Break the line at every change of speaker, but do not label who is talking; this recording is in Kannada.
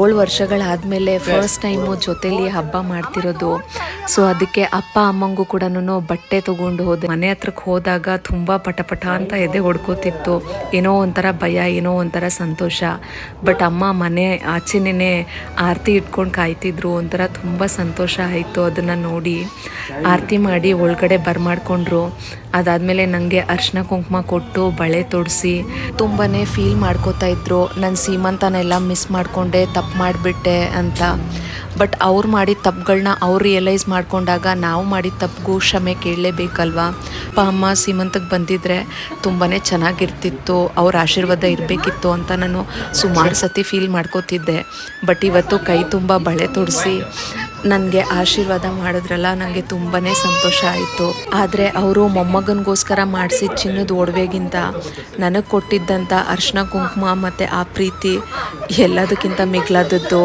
7 ವರ್ಷಗಳಾದಮೇಲೆ ಫಸ್ಟ್ ಟೈಮು ಜೊತೇಲಿ ಹಬ್ಬ ಮಾಡ್ತಿರೋದು. ಸೊ ಅದಕ್ಕೆ ಅಪ್ಪ ಅಮ್ಮಂಗೂ ಕೂಡ ಬಟ್ಟೆ ತೊಗೊಂಡು ಹೋದೆ. ಮನೆ ಹತ್ರಕ್ಕೆ ಹೋದಾಗ ತುಂಬ ಪಟ ಅಂತ ಎದೆ ಹೊಡ್ಕೋತಿತ್ತು. ಏನೋ ಒಂಥರ ಭಯ, ಏನೋ ಒಂಥರ ಸಂತೋಷ. ಬಟ್ ಅಮ್ಮ ಮನೆ ಆಚೆನೇ ಆರತಿ ಇಟ್ಕೊಂಡು ಕಾಯ್ತಿದ್ರು. ಒಂಥರ ತುಂಬ ಸಂತೋಷ ಆಯಿತು ಅದನ್ನು ನೋಡಿ. ಆರತಿ ಮಾಡಿ ಒಳಗಡೆ ಬರ್ಮಾಡ್ಕೊಂಡ್ರು. ಅದಾದಮೇಲೆ ನನಗೆ ಅರ್ಶಿನ ಕುಂಕುಮ ಕೊಟ್ಟು ಬಳೆ ತೊಡಿಸಿ ತುಂಬಾ ಫೀಲ್ ಮಾಡ್ಕೋತಾ ಇದ್ರು. ನನ್ನ ಸೀಮಂತನೆಲ್ಲ ಮಿಸ್ ಮಾಡಿಕೊಂಡೆ, ತಪ್ಪು ಮಾಡಿಬಿಟ್ಟೆ ಅಂತ. ಬಟ್ ಅವ್ರು ಮಾಡಿದ ತಪ್ಪುಗಳನ್ನ ಅವ್ರು ರಿಯಲೈಸ್ ಮಾಡ್ಕೊಂಡಾಗ ನಾವು ಮಾಡಿದ ತಪ್ಪಿಗೂ ಕ್ಷಮೆ ಕೇಳಲೇಬೇಕಲ್ವಾ. ಅಪ್ಪ ಅಮ್ಮ ಸೀಮಂತಕ್ಕೆ ಬಂದಿದ್ದರೆ ತುಂಬಾ ಚೆನ್ನಾಗಿರ್ತಿತ್ತು, ಅವ್ರ ಆಶೀರ್ವಾದ ಇರಬೇಕಿತ್ತು ಅಂತ ನಾನು ಸುಮಾರು ಸತಿ ಫೀಲ್ ಮಾಡ್ಕೋತಿದ್ದೆ. ಬಟ್ ಇವತ್ತು ಕೈ ತುಂಬ ಬಳೆ ತೊಡಿಸಿ ನನಗೆ ಆಶೀರ್ವಾದ ಮಾಡಿದ್ರಲ್ಲ, ನನಗೆ ತುಂಬಾ ಸಂತೋಷ ಆಯಿತು. ಆದರೆ ಅವರು ಮೊಮ್ಮಗನಿಗೋಸ್ಕರ ಮಾಡಿಸಿದ ಚಿನ್ನದ ಒಡವೆಗಿಂತ ನನಗೆ ಕೊಟ್ಟಿದ್ದಂಥ ಅರ್ಶಿನ ಕುಂಕುಮ ಮತ್ತು ಆ ಪ್ರೀತಿ ಎಲ್ಲದಕ್ಕಿಂತ ಮಿಗಿಲಾದದ್ದು.